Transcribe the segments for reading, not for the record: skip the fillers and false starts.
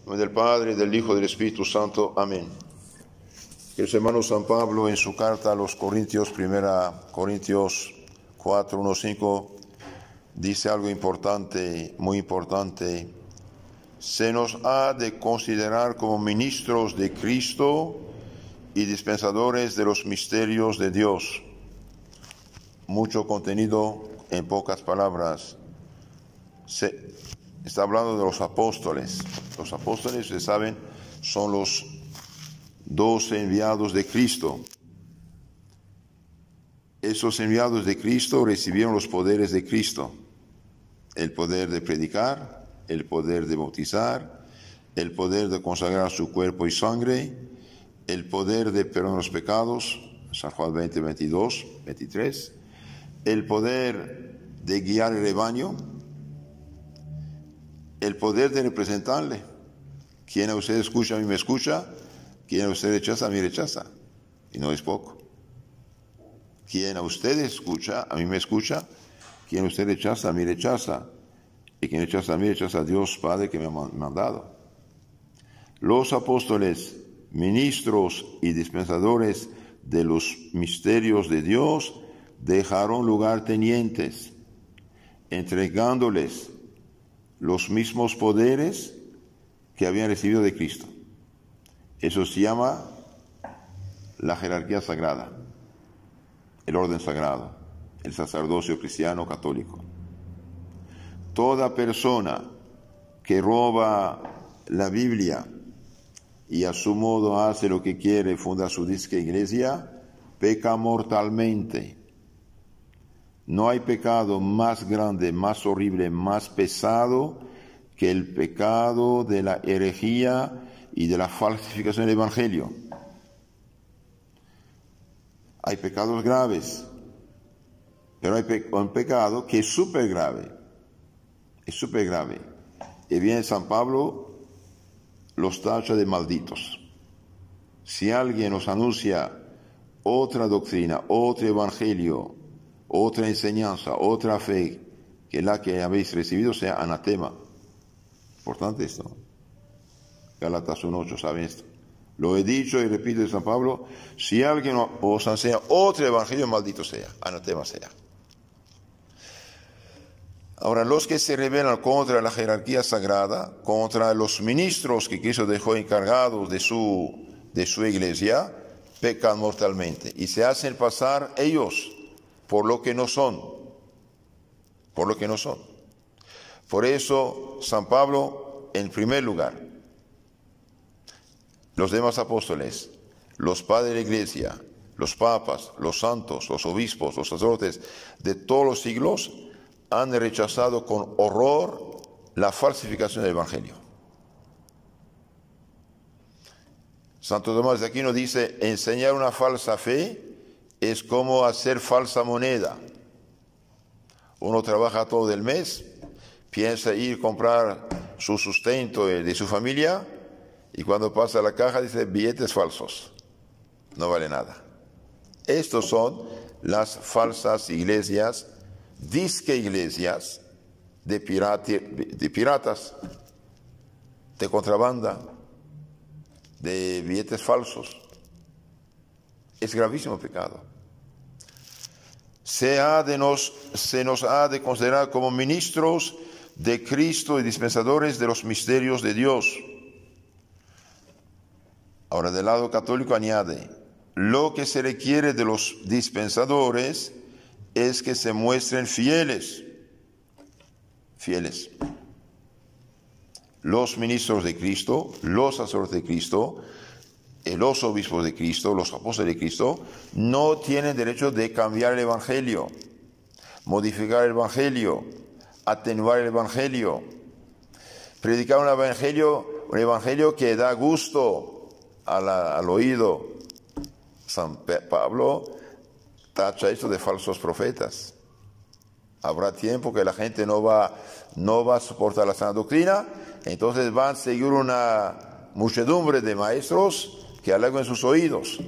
En nombre del Padre, del Hijo y del Espíritu Santo. Amén. El hermano San Pablo en su carta a los Corintios, 1 Corintios 4, 1, 5, dice algo importante, muy importante. Se nos ha de considerar como ministros de Cristo y dispensadores de los misterios de Dios. Mucho contenido en pocas palabras. Está hablando de los apóstoles. Los apóstoles, ustedes saben, son los 12 enviados de Cristo. Esos enviados de Cristo recibieron los poderes de Cristo. El poder de predicar, el poder de bautizar, el poder de consagrar su cuerpo y sangre, el poder de perdonar los pecados, San Juan 20, 22, 23, el poder de guiar el rebaño, el poder de representarle. Quien a usted escucha, a mí me escucha. Quien a usted rechaza, a mí rechaza. Y no es poco. Quien a usted escucha, a mí me escucha. Quien a usted rechaza, a mí rechaza. Y quien rechaza a mí, rechaza a Dios Padre que me ha mandado. Los apóstoles, ministros y dispensadores de los misterios de Dios, dejaron lugartenientes, entregándoles los mismos poderes que habían recibido de Cristo. Eso se llama la jerarquía sagrada, el orden sagrado, el sacerdocio cristiano católico. Toda persona que roba la Biblia y a su modo hace lo que quiere, funda su disque iglesia, peca mortalmente. No hay pecado más grande, más horrible, más pesado que el pecado de la herejía y de la falsificación del Evangelio. Hay pecados graves, pero hay un pecado que es súper grave. Es súper grave. Y bien San Pablo los tacha de malditos. Si alguien os anuncia otra doctrina, otro evangelio, otra enseñanza, otra fe que la que habéis recibido, sea anatema. Importante esto. Gálatas 1:8, ¿saben esto? Lo he dicho y repito de San Pablo: si alguien os enseña otro evangelio, maldito sea, anatema sea. Ahora, los que se rebelan contra la jerarquía sagrada, contra los ministros que Cristo dejó encargados de su iglesia, pecan mortalmente y se hacen pasar ellos por lo que no son, por lo que no son. Por eso, San Pablo, en primer lugar, los demás apóstoles, los padres de la iglesia, los papas, los santos, los obispos, los sacerdotes de todos los siglos han rechazado con horror la falsificación del Evangelio. Santo Tomás de Aquino dice: enseñar una falsa fe es como hacer falsa moneda. Uno trabaja todo el mes, piensa ir a comprar su sustento de su familia, y cuando pasa a la caja dice billetes falsos. No vale nada. Estos son las falsas iglesias, disque iglesias de piratas, de contrabanda, de billetes falsos. Es gravísimo pecado. Se nos ha de considerar como ministros de Cristo y dispensadores de los misterios de Dios. Ahora, del lado católico añade: lo que se requiere de los dispensadores es que se muestren fieles. Fieles. Los ministros de Cristo, los sacerdotes de Cristo, los obispos de Cristo, los apóstoles de Cristo, no tienen derecho de cambiar el Evangelio, modificar el Evangelio, atenuar el Evangelio, predicar un evangelio que da gusto al oído. San Pablo tacha esto de falsos profetas. Habrá tiempo que la gente no va a soportar la sana doctrina, entonces van a seguir una muchedumbre de maestros que halaguen sus oídos.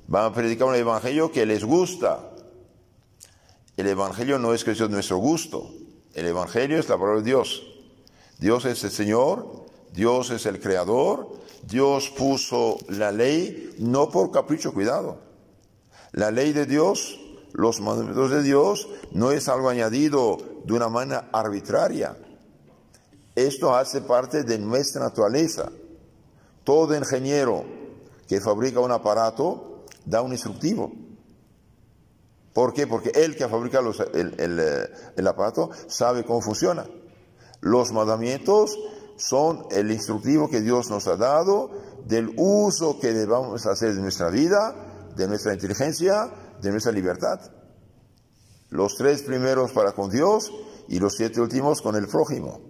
Van a predicar un evangelio que les gusta. El evangelio no es cuestión de nuestro gusto. El evangelio es la palabra de Dios. Dios es el Señor, Dios es el creador. Dios puso la ley no por capricho, cuidado. La ley de Dios, los mandamientos de Dios, no es algo añadido de una manera arbitraria. Esto hace parte de nuestra naturaleza. Todo ingeniero que fabrica un aparato da un instructivo. ¿Por qué? Porque él que fabrica el aparato sabe cómo funciona. Los mandamientos son el instructivo que Dios nos ha dado del uso que debamos hacer de nuestra vida, de nuestra inteligencia, de nuestra libertad. Los 3 primeros para con Dios y los 7 últimos con el prójimo.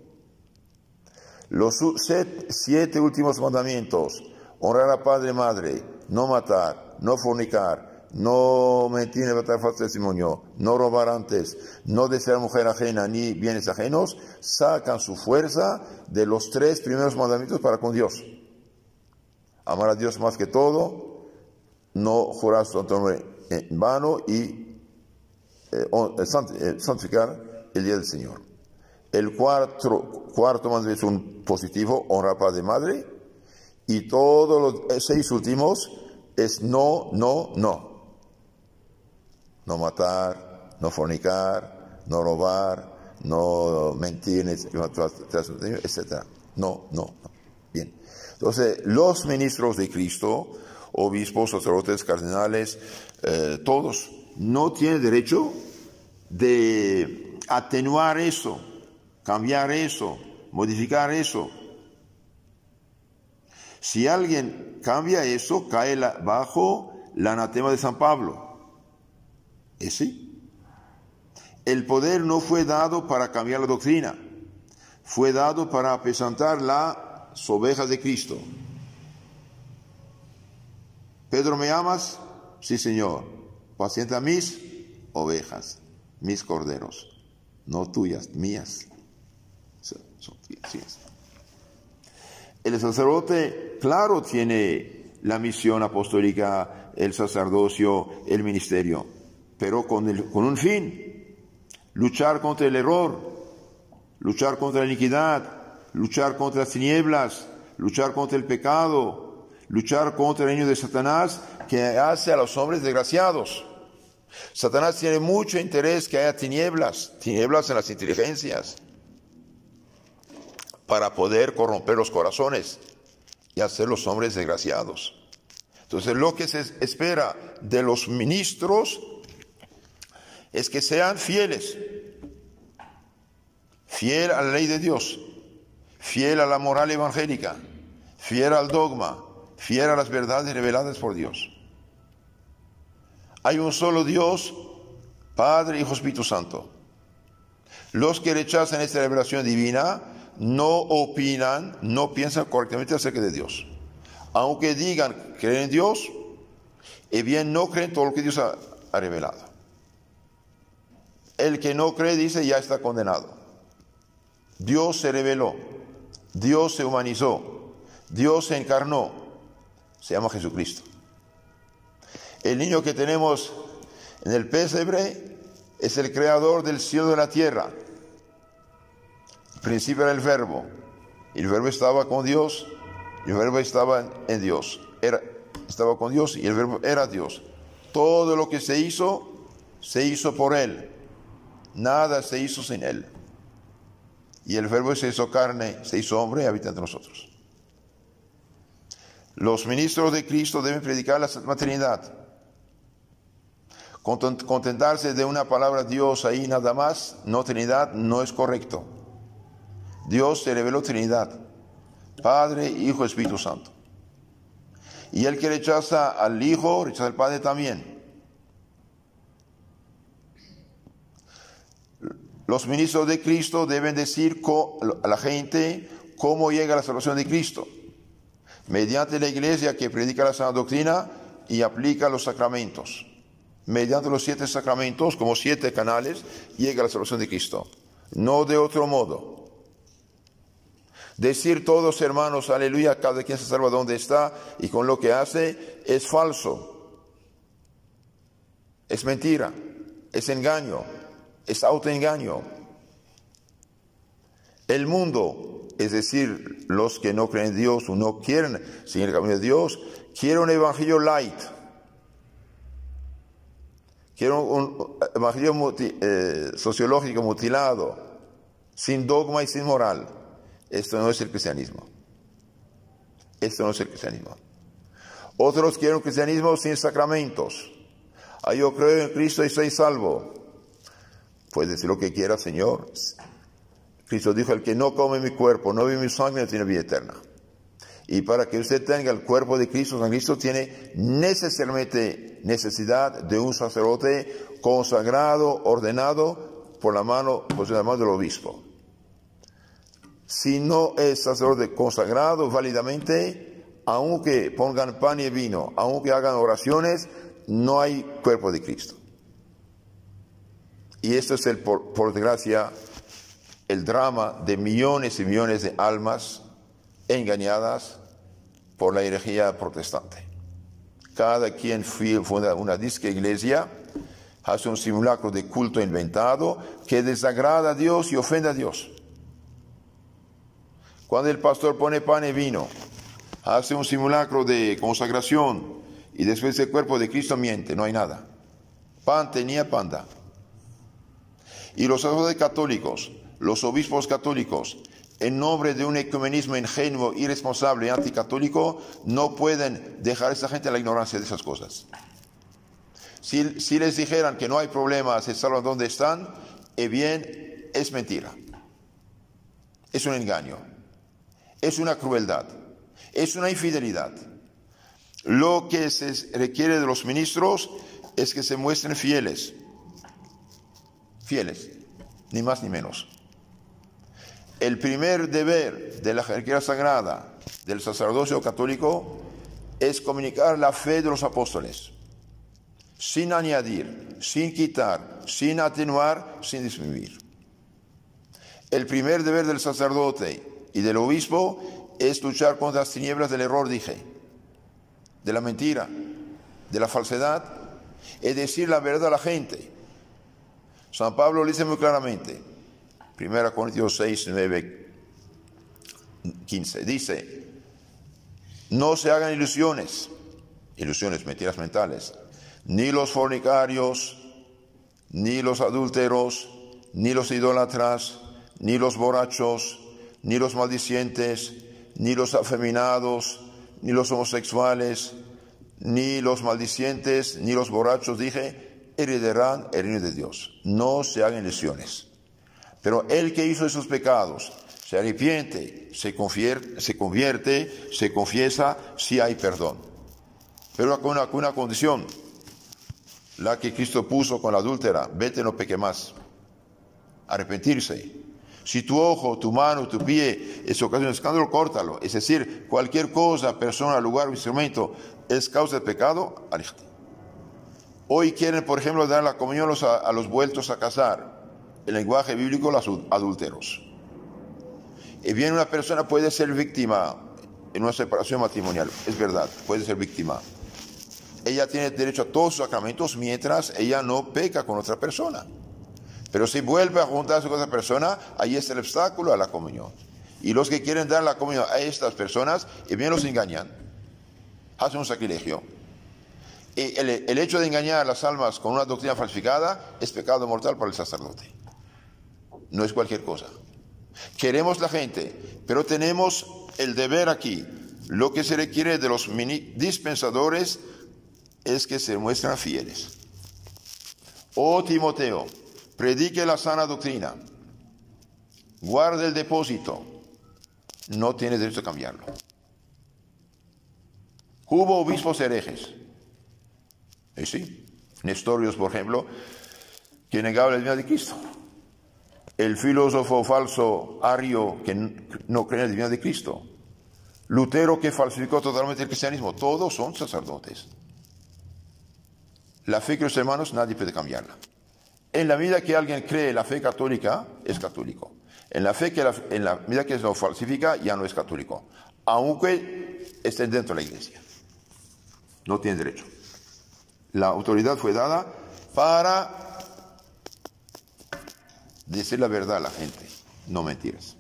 Los 7 últimos mandamientos: honrar a padre y madre, no matar, no fornicar, no mentir ni levantar falso testimonio, no robar antes, no desear mujer ajena ni bienes ajenos, sacan su fuerza de los 3 primeros mandamientos para con Dios. Amar a Dios más que todo, no jurar su nombre en vano y santificar el día del Señor. El cuarto mandamiento es un positivo: honrar a padre y madre. Y todos los 6 últimos es no, no, no. No matar, no fornicar, no robar, no mentir, etc. No, no, no. Bien. Entonces, los ministros de Cristo, obispos, sacerdotes, cardenales, todos no tienen derecho de atenuar eso, cambiar eso, modificar eso. Si alguien cambia eso, cae bajo el anatema de San Pablo. ¿Es sí? El poder no fue dado para cambiar la doctrina, fue dado para apesantar las ovejas de Cristo. Pedro, ¿me amas? Sí, Señor. Pacienta mis ovejas, mis corderos, no tuyas, mías. Son tuyas. El sacerdote, claro, tiene la misión apostólica, el sacerdocio, el ministerio, pero con un fin: luchar contra el error, luchar contra la iniquidad, luchar contra las tinieblas, luchar contra el pecado, luchar contra el reino de Satanás, que hace a los hombres desgraciados. Satanás tiene mucho interés que haya tinieblas en las inteligencias, para poder corromper los corazones y hacer los hombres desgraciados. Entonces, lo que se espera de los ministros es que sean fieles, fiel a la ley de Dios, fiel a la moral evangélica, fiel al dogma, fiel a las verdades reveladas por Dios. Hay un solo Dios, Padre, Hijo, Espíritu Santo. Los que rechazan esta revelación divina no opinan, no piensan correctamente acerca de Dios. Aunque digan creer en Dios, bien no creen todo lo que Dios ha revelado. El que no cree, dice, ya está condenado. Dios se reveló, Dios se humanizó, Dios se encarnó, se llama Jesucristo. El niño que tenemos en el pesebre es el creador del cielo y de la tierra. Al principio era el Verbo, y el Verbo estaba con Dios, y el Verbo estaba en Dios. Estaba con Dios y el Verbo era Dios. Todo lo que se hizo por Él. Nada se hizo sin Él. Y el Verbo se hizo carne, se hizo hombre y habita entre nosotros. Los ministros de Cristo deben predicar la Santa Trinidad. Contentarse de una palabra Dios ahí nada más, no Trinidad, no es correcto. Dios se reveló Trinidad, Padre, Hijo, Espíritu Santo. Y el que rechaza al Hijo, rechaza al Padre también. Los ministros de Cristo deben decir a la gente cómo llega la salvación de Cristo. Mediante la iglesia que predica la sana doctrina y aplica los sacramentos. Mediante los 7 sacramentos, como 7 canales, llega la salvación de Cristo. No de otro modo. Decir todos, hermanos, aleluya, cada quien se salva donde está y con lo que hace, es falso. Es mentira. Es engaño. Es autoengaño. El mundo es decir, los que no creen en Dios o no quieren seguir el camino de Dios, quieren un evangelio light. Quieren un evangelio sociológico mutilado, sin dogma y sin moral. Esto no es el cristianismo. Esto no es el cristianismo. Otros quieren un cristianismo sin sacramentos. Yo creo en Cristo y soy salvo. Puedes decir lo que quieras, Señor. Cristo dijo, el que no come mi cuerpo, no vive mi sangre, no tiene vida eterna. Y para que usted tenga el cuerpo de Cristo, San Cristo tiene necesariamente necesidad de un sacerdote consagrado, ordenado por la mano del obispo. Si no es sacerdote consagrado válidamente, aunque pongan pan y vino, aunque hagan oraciones, no hay cuerpo de Cristo. Y esto es, por desgracia, el drama de millones y millones de almas engañadas por la herejía protestante. Cada quien funda una disque iglesia, hace un simulacro de culto inventado que desagrada a Dios y ofende a Dios. Cuando el pastor pone pan y vino, hace un simulacro de consagración y después el cuerpo de Cristo miente, no hay nada. Pan tenía, panda. Y los sacerdotes católicos, los obispos católicos, en nombre de un ecumenismo ingenuo, irresponsable y anticatólico, no pueden dejar a esa gente en la ignorancia de esas cosas. Si les dijeran que no hay problema, se salvan donde están, bien, es mentira. Es un engaño. Es una crueldad. Es una infidelidad. Lo que se requiere de los ministros es que se muestren fieles. Fieles, ni más ni menos. El primer deber de la jerarquía sagrada del sacerdocio católico es comunicar la fe de los apóstoles, sin añadir, sin quitar, sin atenuar, sin disminuir. El primer deber del sacerdote y del obispo es luchar contra las tinieblas del error, dije, de la mentira, de la falsedad, es decir la verdad a la gente. San Pablo lo dice muy claramente, 1 Corintios 6, 9, 15, dice, no se hagan ilusiones, mentiras mentales, ni los fornicarios, ni los adúlteros, ni los idólatras, ni los borrachos, ni los maldicientes, ni los afeminados, ni los homosexuales, ni los maldicientes, ni los borrachos, dije, heredarán el reino de Dios. No se hagan ilusiones. Pero el que hizo esos pecados se arrepiente, se convierte, se confiesa, si hay perdón. Pero con una condición, la que Cristo puso con la adúltera, vete, no peque más. Arrepentirse. Si tu ojo, tu mano, tu pie es ocasión de escándalo, córtalo. Es decir, cualquier cosa, persona, lugar o instrumento es causa de pecado, aléjate. Hoy quieren, por ejemplo, dar la comunión a los vueltos a casar. El lenguaje bíblico, los adúlteros. Y bien, una persona puede ser víctima en una separación matrimonial. Es verdad, puede ser víctima. Ella tiene derecho a todos los sacramentos mientras ella no peca con otra persona. Pero si vuelve a juntarse con otra persona, ahí está el obstáculo a la comunión. Y los que quieren dar la comunión a estas personas, y bien los engañan. Hacen un sacrilegio. Y el hecho de engañar a las almas con una doctrina falsificada es pecado mortal para el sacerdote. No es cualquier cosa. Queremos la gente, pero tenemos el deber aquí. Lo que se requiere de los dispensadores es que se muestren fieles. Oh Timoteo, predique la sana doctrina. Guarde el depósito. No tiene derecho a cambiarlo. Hubo obispos herejes. Sí, Nestorios, por ejemplo, que negaba la divinidad de Cristo. El filósofo falso Ario, que no cree en la divinidad de Cristo. Lutero, que falsificó totalmente el cristianismo. Todos son sacerdotes. La fe que los hermanos, nadie puede cambiarla. En la medida que alguien cree la fe católica, es católico. En la medida que lo falsifica, ya no es católico. Aunque esté dentro de la iglesia. No tiene derecho. La autoridad fue dada para decir la verdad a la gente, no mentiras.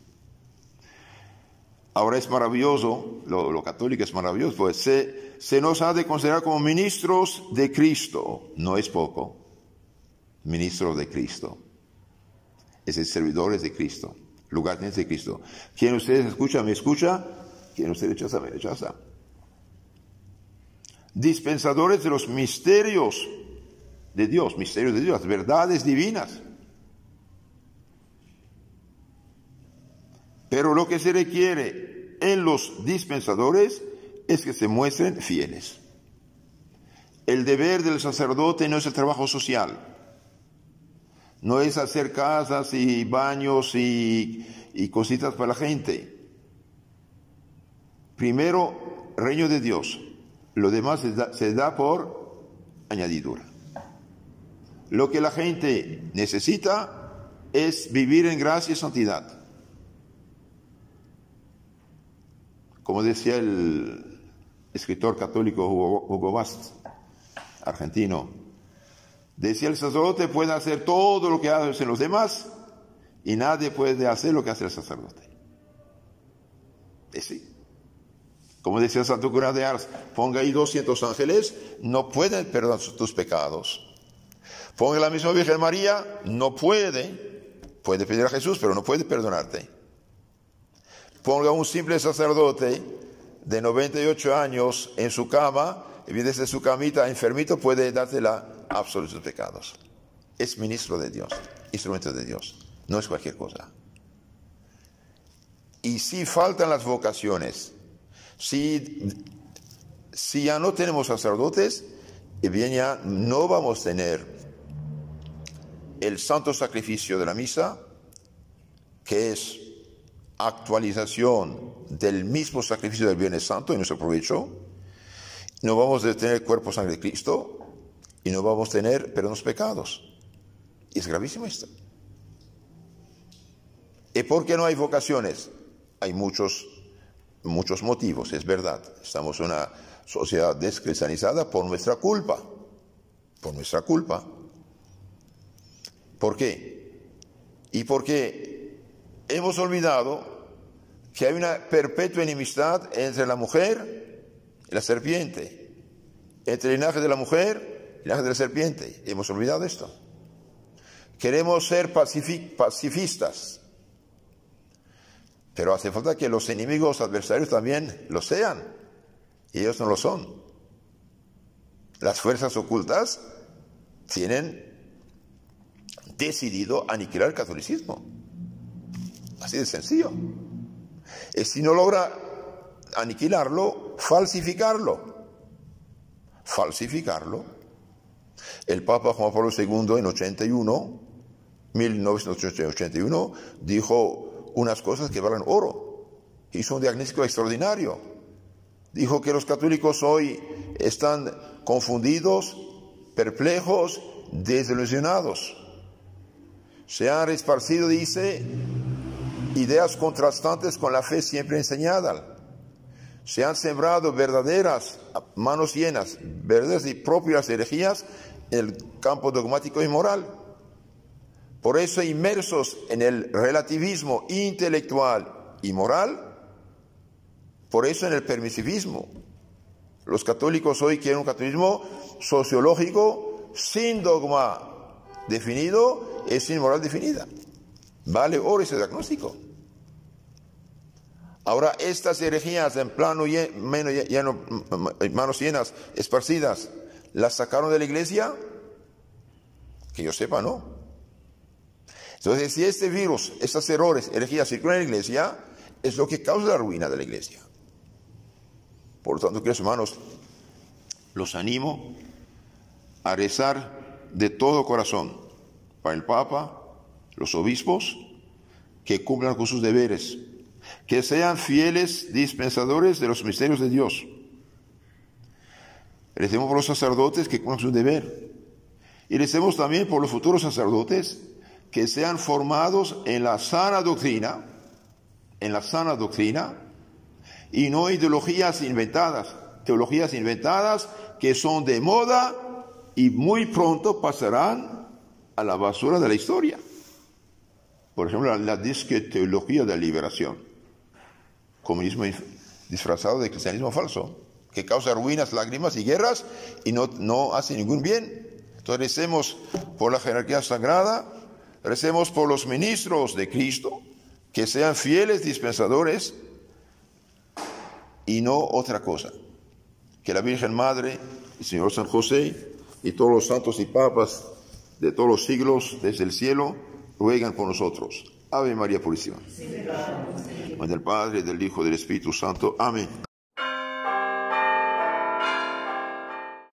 Ahora es maravilloso, lo católico es maravilloso, pues se nos ha de considerar como ministros de Cristo. No es poco. Ministros de Cristo. Es decir, servidores de Cristo. Lugartenientes de Cristo. Quien ustedes escucha, me escucha. Quien ustedes rechaza, me rechaza. Dispensadores de los misterios de Dios, las verdades divinas. Pero lo que se requiere en los dispensadores es que se muestren fieles. El deber del sacerdote no es el trabajo social, no es hacer casas y baños y cositas para la gente. Primero, reino de Dios. Lo demás se da por añadidura. Lo que la gente necesita es vivir en gracia y santidad. Como decía el escritor católico Hugo Bast, argentino, decía: el sacerdote puede hacer todo lo que hacen los demás y nadie puede hacer lo que hace el sacerdote. Sí. Como decía Santo Cura de Ars, ponga ahí 200 ángeles, no pueden perdonar tus pecados. Ponga la misma Virgen María, no puede pedir a Jesús, pero no puede perdonarte. Ponga un simple sacerdote de 98 años en su cama, y desde su camita enfermito puede darte la absolución de pecados. Es ministro de Dios, instrumento de Dios, no es cualquier cosa. Y si faltan las vocaciones, si ya no tenemos sacerdotes, bien ya no vamos a tener el santo sacrificio de la misa, que es actualización del mismo sacrificio del Viernes Santo en nuestro provecho. No vamos a tener cuerpo, sangre de Cristo, y no vamos a tener perdón de los pecados. Y es gravísimo esto. ¿Y por qué no hay vocaciones? Hay muchos motivos, es verdad. Estamos en una sociedad descristianizada por nuestra culpa. Por nuestra culpa. ¿Por qué? Y porque hemos olvidado que hay una perpetua enemistad entre la mujer y la serpiente, entre el linaje de la mujer y el linaje de la serpiente. Hemos olvidado esto. Queremos ser pacifistas, pero hace falta que los enemigos adversarios también lo sean, y ellos no lo son. Las fuerzas ocultas tienen decidido aniquilar el catolicismo. Así de sencillo. Y si no logra aniquilarlo, falsificarlo. El Papa Juan Pablo II en 1981, dijo unas cosas que valen oro. Hizo un diagnóstico extraordinario. Dijo que los católicos hoy están confundidos, perplejos, desilusionados. Se han esparcido, dice, ideas contrastantes con la fe siempre enseñada. Se han sembrado verdaderas, manos llenas, verdaderas y propias herejías en el campo dogmático y moral. Por eso, inmersos en el relativismo intelectual y moral, por eso en el permisivismo. Los católicos hoy quieren un catolicismo sociológico sin dogma definido y sin moral definida. Vale oro ese diagnóstico. Ahora, estas herejías en plano manos llenas, esparcidas, ¿las sacaron de la iglesia? Que yo sepa, no. Entonces, si este virus, estos errores, herejías circulan en la iglesia, es lo que causa la ruina de la iglesia. Por lo tanto, queridos hermanos, los animo a rezar de todo corazón para el Papa, los obispos, que cumplan con sus deberes, que sean fieles dispensadores de los misterios de Dios. Recemos por los sacerdotes que cumplan su deber. Y recemos también por los futuros sacerdotes que sean formados en la sana doctrina, y no teologías inventadas que son de moda y muy pronto pasarán a la basura de la historia. Por ejemplo, la disque teología de la liberación. comunismo disfrazado de cristianismo falso, que causa ruinas, lágrimas y guerras y no hace ningún bien. Entonces recemos por la jerarquía sagrada, recemos por los ministros de Cristo, que sean fieles dispensadores y no otra cosa. Que la Virgen Madre, el Señor San José y todos los santos y papas de todos los siglos desde el cielo ruegan por nosotros. Ave María Purísima. En el Padre, del Hijo y del Espíritu Santo. Amén.